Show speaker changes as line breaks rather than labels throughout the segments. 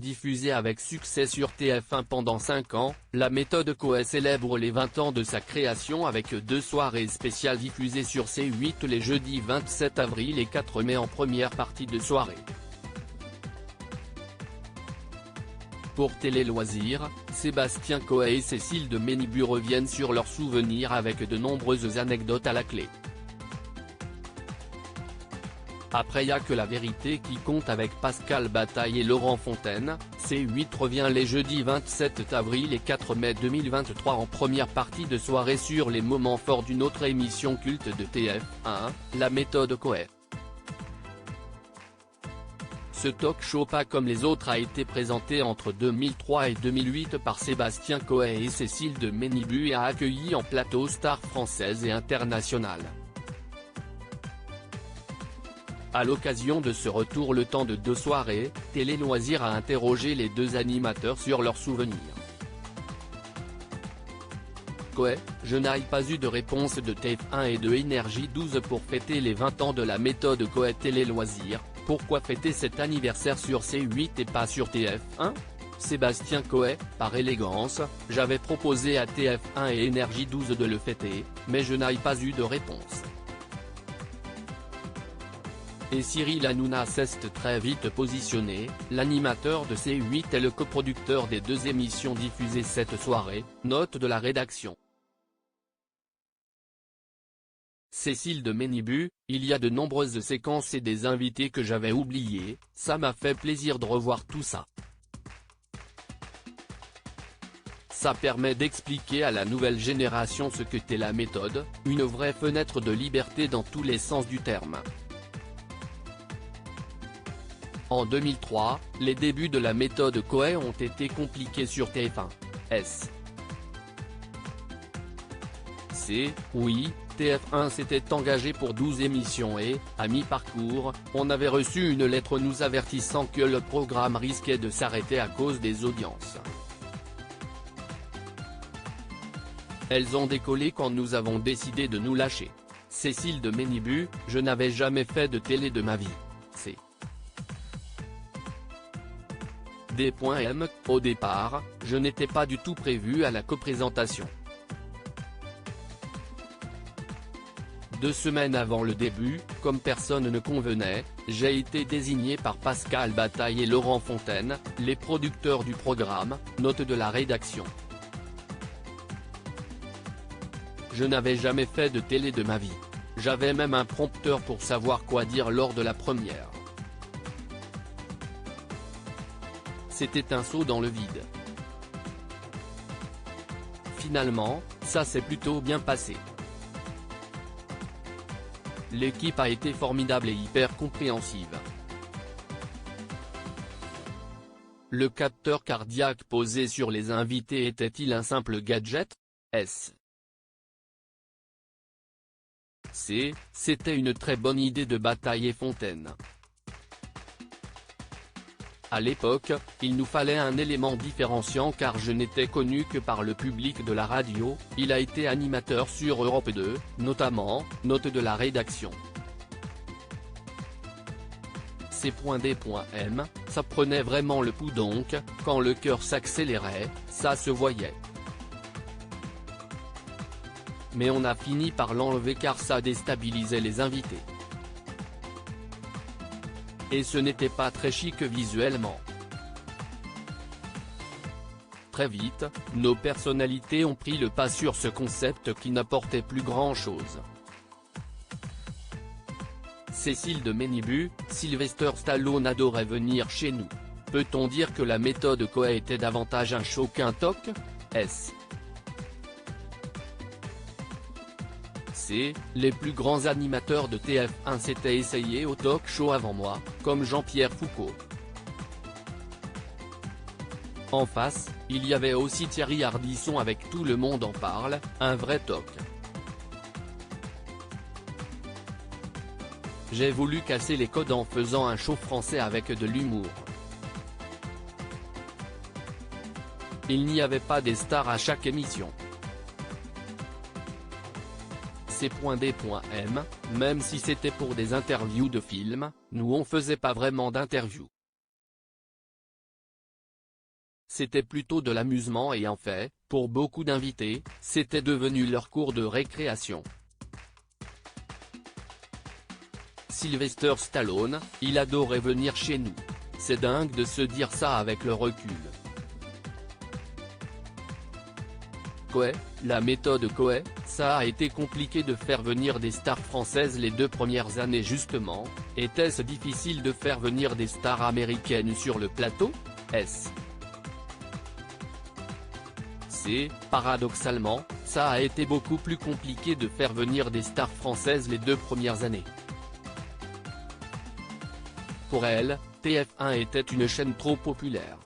Diffusée avec succès sur TF1 pendant 5 ans, la méthode Coé célèbre les 20 ans de sa création avec 2 soirées spéciales diffusées sur C8 les jeudis 27 avril et 4 mai en première partie de soirée. Pour Télé Loisirs, Sébastien Coé et Cécile de Ménibu reviennent sur leurs souvenirs avec de nombreuses anecdotes à la clé. Après Y'a que la vérité qui compte avec Pascal Bataille et Laurent Fontaine, C8 revient les jeudis 27 avril et 4 mai 2023 en première partie de soirée sur les moments forts d'une autre émission culte de TF1, la méthode Coé. Ce talk show pas comme les autres a été présenté entre 2003 et 2008 par Sébastien Coé et Cécile de Ménibu et a accueilli en plateau stars françaises et internationales. À l'occasion de ce retour le temps de 2 soirées, Télé Loisirs a interrogé les 2 animateurs sur leurs souvenirs. Coé, je n'ai pas eu de réponse de TF1 et de Énergie 12 pour fêter les 20 ans de la méthode Coé Télé Loisirs, pourquoi fêter cet anniversaire sur C8 et pas sur TF1 ? Sébastien Coé, par élégance, j'avais proposé à TF1 et Énergie 12 de le fêter, mais je n'ai pas eu de réponse. Et Cyril Hanouna s'est très vite positionné, l'animateur de C8 est le coproducteur des 2 émissions diffusées cette soirée, note de la rédaction. Cécile de Ménibu, il y a de nombreuses séquences et des invités que j'avais oubliés, ça m'a fait plaisir de revoir tout ça. Ça permet d'expliquer à la nouvelle génération ce que t'est la méthode, une vraie fenêtre de liberté dans tous les sens du terme. En 2003, les débuts de la méthode Coé ont été compliqués sur TF1. Oui, TF1 s'était engagé pour 12 émissions et, à mi-parcours, on avait reçu une lettre nous avertissant que le programme risquait de s'arrêter à cause des audiences. Elles ont décollé quand nous avons décidé de nous lâcher. Cécile de Ménibu, je n'avais jamais fait de télé de ma vie. Au départ, je n'étais pas du tout prévu à la coprésentation. 2 semaines avant le début, comme personne ne convenait, j'ai été désigné par Pascal Bataille et Laurent Fontaine, les producteurs du programme, note de la rédaction. Je n'avais jamais fait de télé de ma vie. J'avais même un prompteur pour savoir quoi dire lors de la première. C'était un saut dans le vide. Finalement, ça s'est plutôt bien passé. L'équipe a été formidable et hyper compréhensive. Le capteur cardiaque posé sur les invités était-il un simple gadget ? C'était une très bonne idée de Bataille et Fontaine. À l'époque, il nous fallait un élément différenciant car je n'étais connu que par le public de la radio, il a été animateur sur Europe 2, notamment, note de la rédaction. C.D.M, ça prenait vraiment le pouls donc, quand le cœur s'accélérait, ça se voyait. Mais on a fini par l'enlever car ça déstabilisait les invités. Et ce n'était pas très chic visuellement. Très vite, nos personnalités ont pris le pas sur ce concept qui n'apportait plus grand-chose. Cécile de Ménibu, Sylvester Stallone adorait venir chez nous. Peut-on dire que la méthode Coé était davantage un show qu'un talk ? Les plus grands animateurs de TF1 s'étaient essayés au talk show avant moi, comme Jean-Pierre Foucault. En face, il y avait aussi Thierry Ardisson avec Tout le monde en parle, un vrai talk. J'ai voulu casser les codes en faisant un show français avec de l'humour. Il n'y avait pas des stars à chaque émission. C.D.M, même si c'était pour des interviews de films, nous on faisait pas vraiment d'interviews. c'était plutôt de l'amusement et en fait, pour beaucoup d'invités, c'était devenu leur cours de récréation. Sylvester Stallone, il adorait venir chez nous. C'est dingue de se dire ça avec le recul. Coé, la méthode Coé, ça a été compliqué de faire venir des stars françaises les 2 premières années justement, était-ce difficile de faire venir des stars américaines sur le plateau? Paradoxalement, ça a été beaucoup plus compliqué de faire venir des stars françaises les 2 premières années. Pour elles, TF1 était une chaîne trop populaire.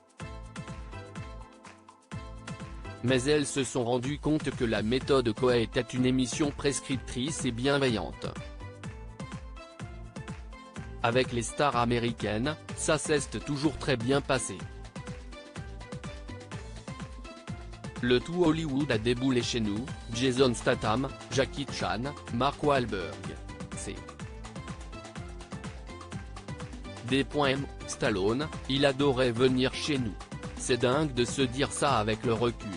Mais elles se sont rendues compte que la méthode Coé était une émission prescriptrice et bienveillante. Avec les stars américaines, ça s'est toujours très bien passé. Le tout Hollywood a déboulé chez nous, Jason Statham, Jackie Chan, Mark Wahlberg. Stallone, il adorait venir chez nous. C'est dingue de se dire ça avec le recul.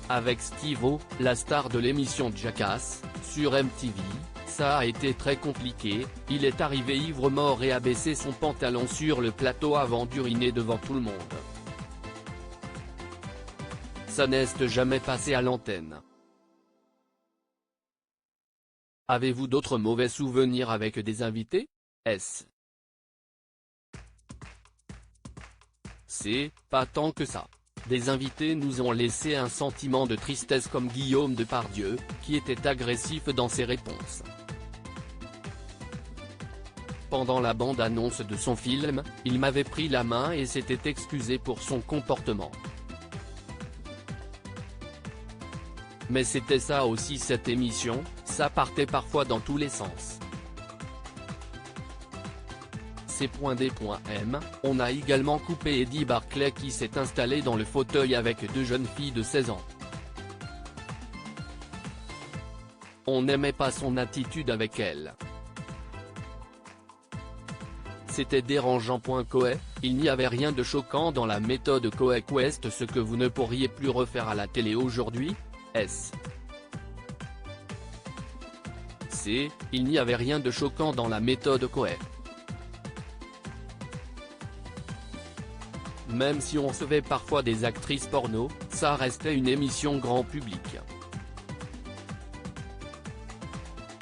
Avec Steve-O, la star de l'émission Jackass, sur MTV, ça a été très compliqué, il est arrivé ivre-mort et a baissé son pantalon sur le plateau avant d'uriner devant tout le monde. Ça n'est jamais passé à l'antenne. Avez-vous d'autres mauvais souvenirs avec des invités? C'est pas tant que ça. Des invités nous ont laissé un sentiment de tristesse comme Guillaume Depardieu, qui était agressif dans ses réponses. Pendant la bande-annonce de son film, il m'avait pris la main et s'était excusé pour son comportement. Mais c'était ça aussi cette émission, ça partait parfois dans tous les sens. On a également coupé Eddie Barclay qui s'est installé dans le fauteuil avec 2 jeunes filles de 16 ans. On n'aimait pas son attitude avec elles. C'était dérangeant. Coé, il n'y avait rien de choquant dans la méthode Coé Quest, ce que vous ne pourriez plus refaire à la télé aujourd'hui? Il n'y avait rien de choquant dans la méthode Coé. Même si on recevait parfois des actrices porno, ça restait une émission grand public.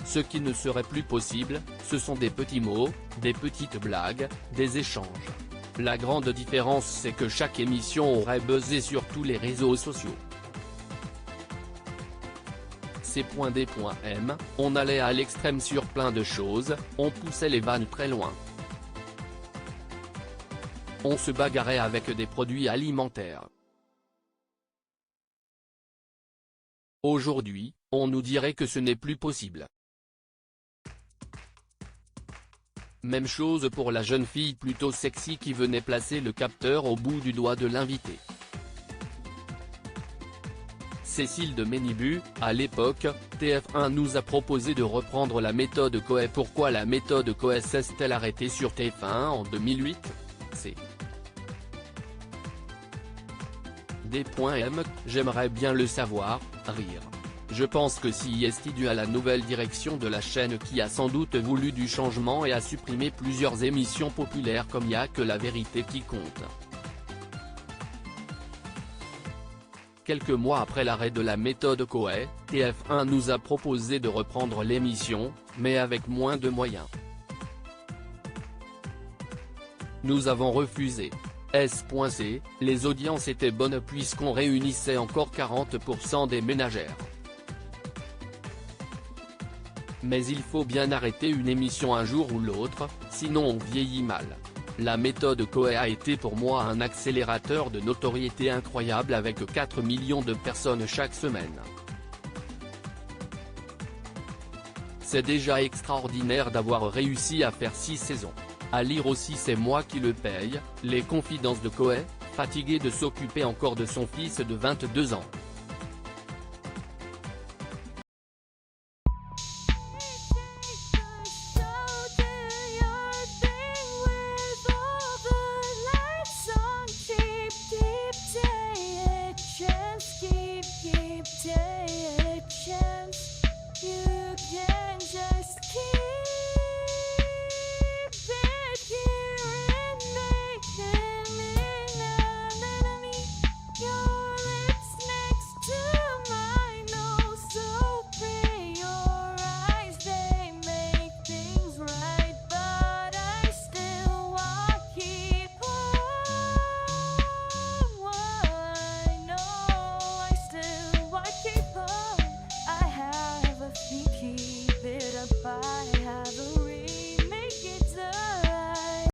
Ce qui ne serait plus possible, ce sont des petits mots, des petites blagues, des échanges. La grande différence c'est que chaque émission aurait buzzé sur tous les réseaux sociaux. On allait à l'extrême sur plein de choses, on poussait les vannes très loin. On se bagarrait avec des produits alimentaires. Aujourd'hui, on nous dirait que ce n'est plus possible. Même chose pour la jeune fille plutôt sexy qui venait placer le capteur au bout du doigt de l'invité. Cécile de Ménibu, à l'époque, TF1 nous a proposé de reprendre la méthode Coé. Pourquoi la méthode Coé s'est-elle arrêtée sur TF1 en 2008? J'aimerais bien le savoir, rire. Je pense que c'est dû à la nouvelle direction de la chaîne qui a sans doute voulu du changement et a supprimé plusieurs émissions populaires comme Y'a que la vérité qui compte. Quelques mois après l'arrêt de la méthode Coé, TF1 nous a proposé de reprendre l'émission, mais avec moins de moyens. Nous avons refusé. Les audiences étaient bonnes puisqu'on réunissait encore 40% des ménagères. Mais il faut bien arrêter une émission un jour ou l'autre, sinon on vieillit mal. La méthode Coé a été pour moi un accélérateur de notoriété incroyable avec 4 millions de personnes chaque semaine. C'est déjà extraordinaire d'avoir réussi à faire 6 saisons. À lire aussi C'est moi qui le paye, les confidences de Coé, fatigué de s'occuper encore de son fils de 22 ans.